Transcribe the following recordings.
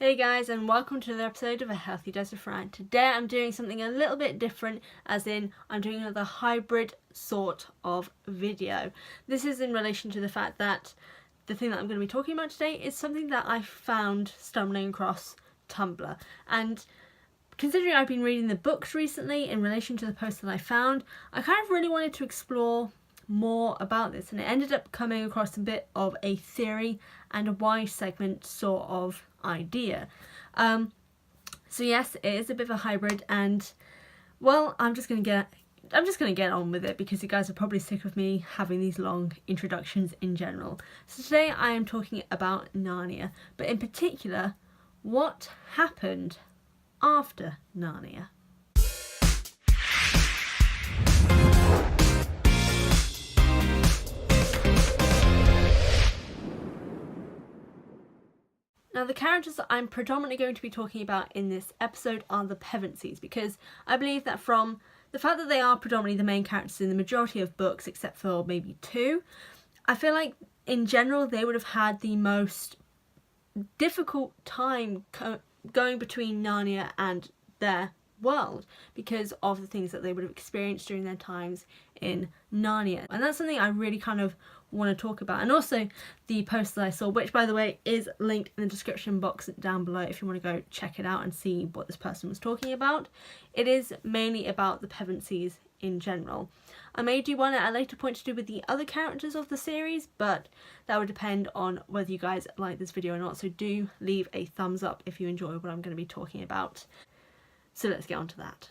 Hey guys, and welcome to another episode of A Healthy Dose of Fran. Today I'm doing something a little bit different, as in I'm doing another hybrid sort of video. This is in relation to the fact that the thing that I'm going to be talking about today is something that I found stumbling across Tumblr. And considering I've been reading the books recently in relation to the post that I found, I kind of really wanted to explore more about this, and it ended up coming across a bit of a theory and a why segment sort of idea. So yes, it is a bit of a hybrid, and well, I'm just gonna get on with it because you guys are probably sick of me having these long introductions in general. So today I am talking about Narnia, but in particular, what happened after Narnia. Now, the characters that I'm predominantly going to be talking about in this episode are the Pevensies, because I believe that from the fact that they are predominantly the main characters in the majority of books, except for maybe two, I feel like in general they would have had the most difficult time going between Narnia and their world because of the things that they would have experienced during their times in Narnia. And that's something I really kind of want to talk about. And also the post that I saw, which by the way is linked in the description box down below if you want to go check it out and see what this person was talking about. It is mainly about the Pevensies in general. I may do one at a later point to do with the other characters of the series, but that would depend on whether you guys like this video or not, so do leave a thumbs up if you enjoy what I'm going to be talking about. So let's get on to that.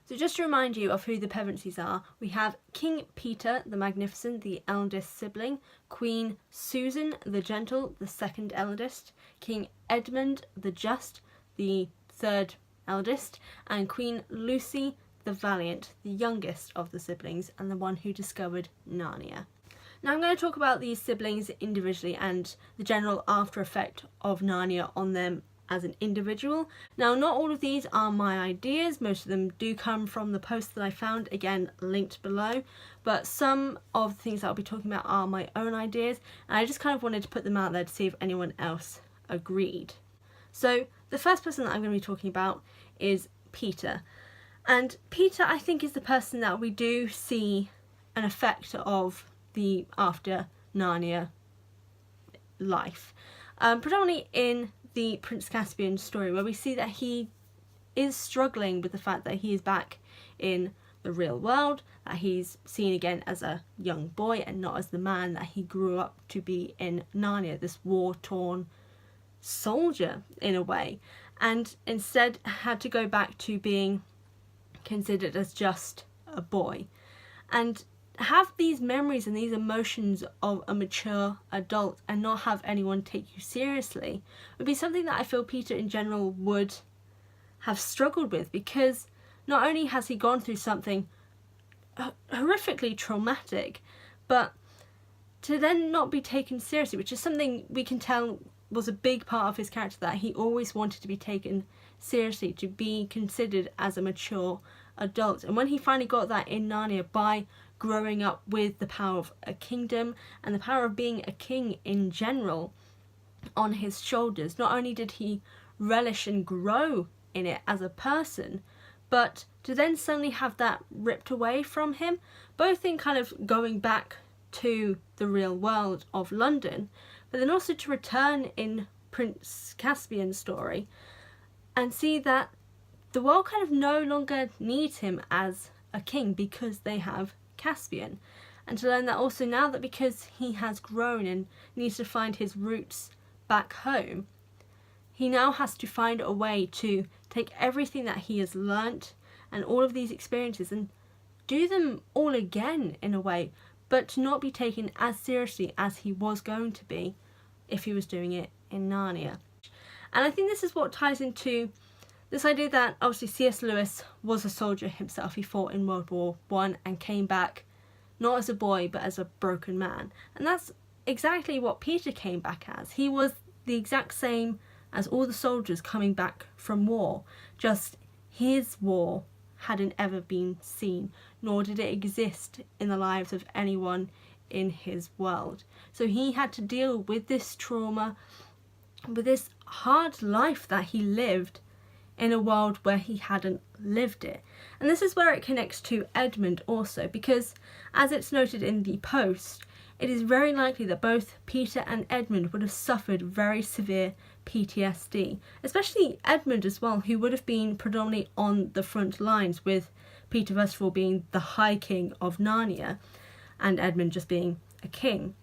So just to remind you of who the Pevensies are, we have King Peter the Magnificent, the eldest sibling, Queen Susan the Gentle, the second eldest, King Edmund the Just, the third eldest, and Queen Lucy the Valiant, the youngest of the siblings and the one who discovered Narnia. Now I'm going to talk about these siblings individually and the general after effect of Narnia on them as an individual. Now, not all of these are my ideas, most of them do come from the post that I found, again linked below, but some of the things that I'll be talking about are my own ideas, and I just kind of wanted to put them out there to see if anyone else agreed. So the first person that I'm going to be talking about is Peter, and Peter I think is the person that we do see an effect of the after Narnia life, predominantly in the Prince Caspian story, where we see that he is struggling with the fact that he is back in the real world, that he's seen again as a young boy and not as the man that he grew up to be in Narnia, this war-torn soldier in a way, and instead had to go back to being considered as just a boy and have these memories and these emotions of a mature adult and not have anyone take you seriously would be something that I feel Peter in general would have struggled with, because not only has he gone through something horrifically traumatic, but to then not be taken seriously, which is something we can tell was a big part of his character, that he always wanted to be taken seriously, to be considered as a mature adult. And when he finally got that in Narnia by growing up with the power of a kingdom and the power of being a king in general on his shoulders, not only did he relish and grow in it as a person, but to then suddenly have that ripped away from him, both in kind of going back to the real world of London, but then also to return in Prince Caspian's story and see that the world kind of no longer needs him as a king because they have Caspian, and to learn that also now that because he has grown and needs to find his roots back home, he now has to find a way to take everything that he has learnt and all of these experiences and do them all again in a way, but to not be taken as seriously as he was going to be if he was doing it in Narnia. And I think this is what ties into this idea that obviously C.S. Lewis was a soldier himself. He fought in World War I and came back not as a boy but as a broken man. And that's exactly what Peter came back as. He was the exact same as all the soldiers coming back from war, just his war hadn't ever been seen, nor did it exist in the lives of anyone in his world. So he had to deal with this trauma with this hard life that he lived in a world where he hadn't lived it. And this is where it connects to Edmund also, because as it's noted in the post, it is very likely that both Peter and Edmund would have suffered very severe PTSD, especially Edmund as well, who would have been predominantly on the front lines, with Peter first of all being the High King of Narnia and Edmund just being a king.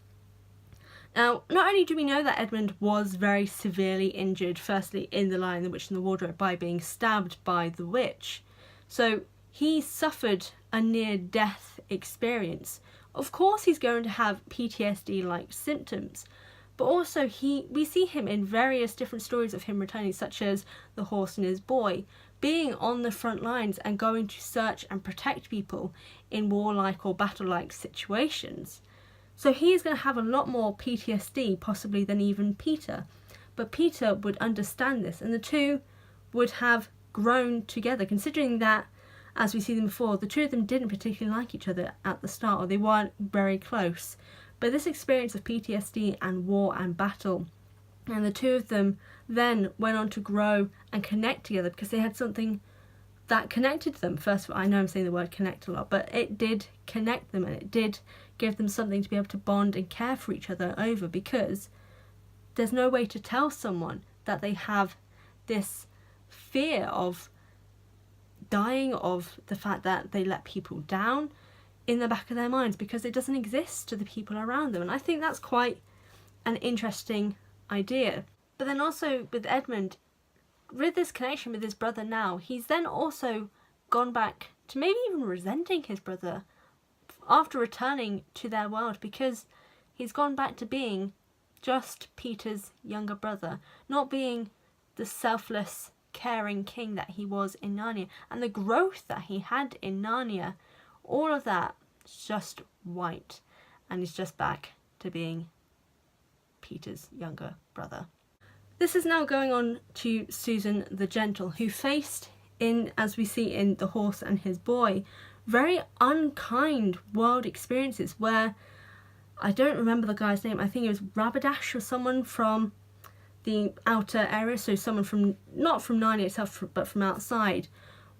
Now, not only do we know that Edmund was very severely injured, firstly in The Lion, the Witch and the Wardrobe, by being stabbed by the witch, so he suffered a near-death experience. Of course he's going to have PTSD-like symptoms, but also we see him in various different stories of him returning, such as The Horse and His Boy, being on the front lines and going to search and protect people in warlike or battle-like situations. So he is going to have a lot more PTSD possibly than even Peter. But Peter would understand this, and the two would have grown together, considering that, as we see them before, the two of them didn't particularly like each other at the start, or they weren't very close. But this experience of PTSD and war and battle, and the two of them then went on to grow and connect together because they had something that connected them. First of all, I know I'm saying the word connect a lot, but it did connect them, and it did give them something to be able to bond and care for each other over, because there's no way to tell someone that they have this fear of dying, of the fact that they let people down, in the back of their minds, because it doesn't exist to the people around them. And I think that's quite an interesting idea. But then also with Edmund, with this connection with his brother now, he's then also gone back to maybe even resenting his brother after returning to their world, because he's gone back to being just Peter's younger brother, not being the selfless, caring king that he was in Narnia. And the growth that he had in Narnia, all of that is just wiped, and he's just back to being Peter's younger brother. This is now going on to Susan the Gentle, who faced, in, as we see in The Horse and His Boy, very unkind world experiences where, I don't remember the guy's name, I think it was Rabadash or someone from the outer area, so someone from, not from Narnia itself, but from outside,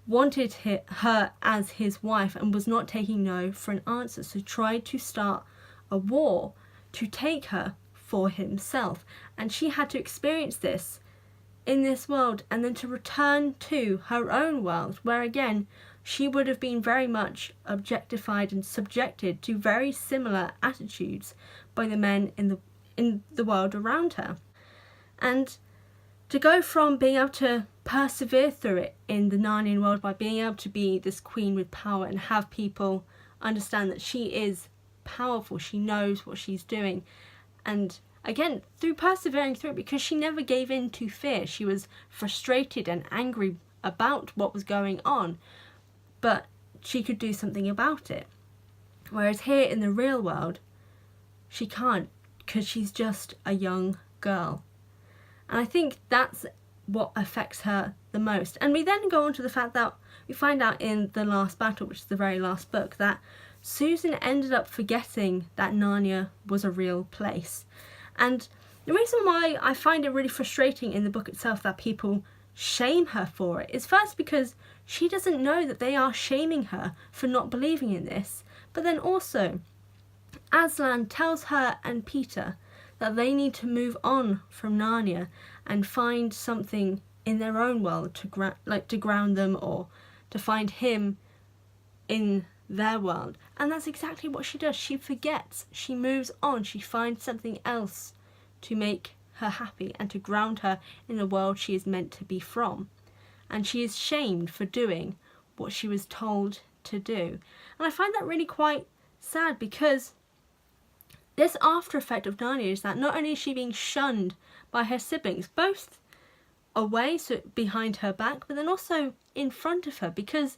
wanted her as his wife and was not taking no for an answer, so tried to start a war to take her for himself. And she had to experience this in this world and then to return to her own world, where again she would have been very much objectified and subjected to very similar attitudes by the men in the world around her. And to go from being able to persevere through it in the Narnian world by being able to be this queen with power and have people understand that she is powerful, she knows what she's doing, and again, through persevering through it, because she never gave in to fear. She was frustrated and angry about what was going on, but she could do something about it. Whereas here in the real world, she can't, because she's just a young girl. And I think that's what affects her the most. And we then go on to the fact that we find out in The Last Battle, which is the very last book, that Susan ended up forgetting that Narnia was a real place. And the reason why I find it really frustrating in the book itself that people shame her for it is first because she doesn't know that they are shaming her for not believing in this. But then also, Aslan tells her and Peter that they need to move on from Narnia and find something in their own world to ground them, or to find him in their world. And that's exactly what she does. She forgets, she moves on, she finds something else to make her happy and to ground her in the world she is meant to be from. And she is shamed for doing what she was told to do. And I find that really quite sad, because this after effect of Narnia is that not only is she being shunned by her siblings, both away, so behind her back, but then also in front of her, because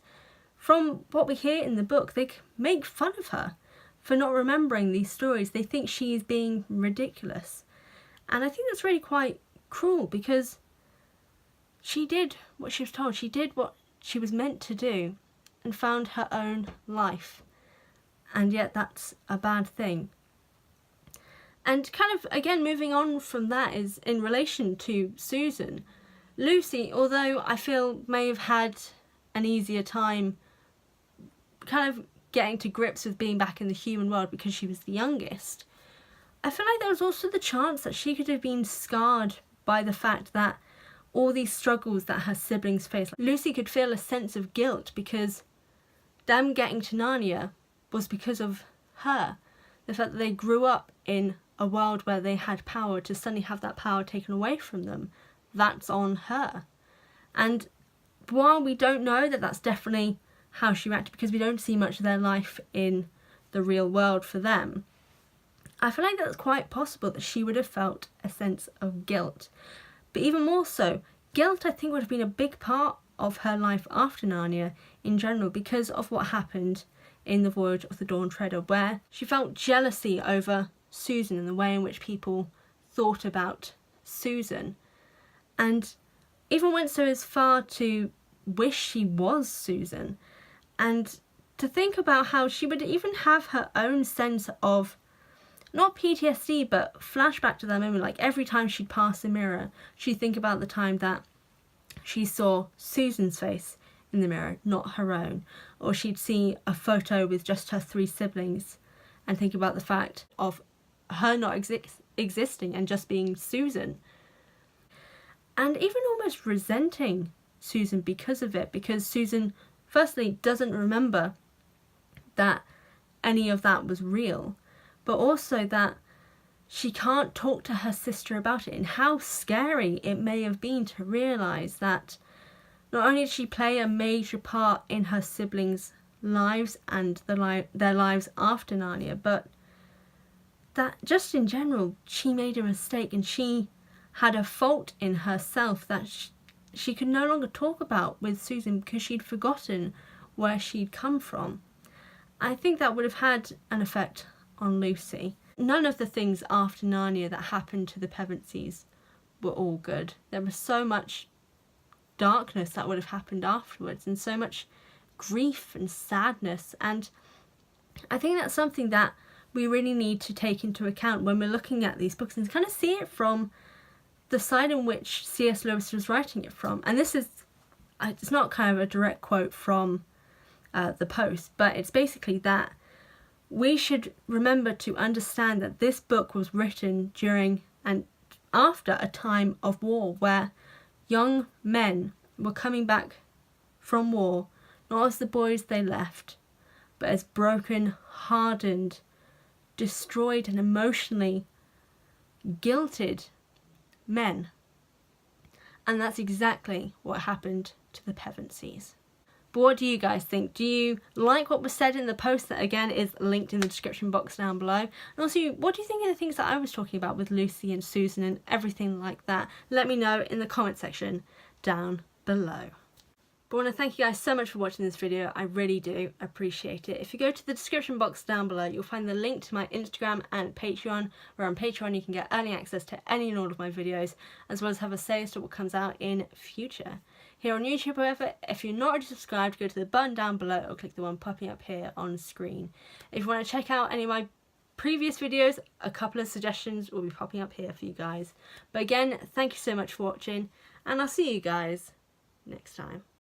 from what we hear in the book, they make fun of her for not remembering these stories. They think she is being ridiculous. And I think that's really quite cruel, because she did what she was told. She did what she was meant to do and found her own life. And yet that's a bad thing. And kind of, again, moving on from that is in relation to Susan. Lucy, although I feel may have had an easier time kind of getting to grips with being back in the human world because she was the youngest, I feel like there was also the chance that she could have been scarred by the fact that all these struggles that her siblings faced. Lucy could feel a sense of guilt because them getting to Narnia was because of her. The fact that they grew up in a world where they had power, to suddenly have that power taken away from them, that's on her. And while we don't know that that's definitely how she reacted, because we don't see much of their life in the real world for them, I feel like that's quite possible that she would have felt a sense of guilt. But even more so, guilt I think would have been a big part of her life after Narnia in general, because of what happened in The Voyage of the Dawn Treader, where she felt jealousy over Susan and the way in which people thought about Susan, and even went so as far to wish she was Susan, and to think about how she would even have her own sense of, not PTSD, but flashback to that moment. Like every time she'd pass the mirror, she'd think about the time that she saw Susan's face in the mirror, not her own. Or she'd see a photo with just her 3 siblings and think about the fact of her not existing and just being Susan. And even almost resenting Susan because of it, because Susan firstly doesn't remember that any of that was real, but also that she can't talk to her sister about it, and how scary it may have been to realise that not only did she play a major part in her siblings' lives and their lives after Narnia, but that just in general she made a mistake and she had a fault in herself that she could no longer talk about with Susan because she'd forgotten where she'd come from. I think that would have had an effect on Lucy. None of the things after Narnia that happened to the Pevensies were all good. There was so much darkness that would have happened afterwards, and so much grief and sadness, and I think that's something that we really need to take into account when we're looking at these books, and kind of see it from the side in which C.S. Lewis was writing it from. And this is, it's not kind of a direct quote from the Post, but it's basically that we should remember to understand that this book was written during and after a time of war, where young men were coming back from war, not as the boys they left, but as broken, hardened, destroyed and emotionally guilted men. And that's exactly what happened to the Pevensies. But what do you guys think? Do you like what was said in the post that again is linked in the description box down below? And also, what do you think of the things that I was talking about with Lucy and Susan and everything like that? Let me know in the comment section down below. But I want to thank you guys so much for watching this video. I really do appreciate it. If you go to the description box down below, you'll find the link to my Instagram and Patreon, where on Patreon you can get early access to any and all of my videos, as well as have a say as to what comes out in future. Here on YouTube, however, if you're not already subscribed, go to the button down below or click the one popping up here on screen. If you want to check out any of my previous videos, a couple of suggestions will be popping up here for you guys. But again, thank you so much for watching, and I'll see you guys next time.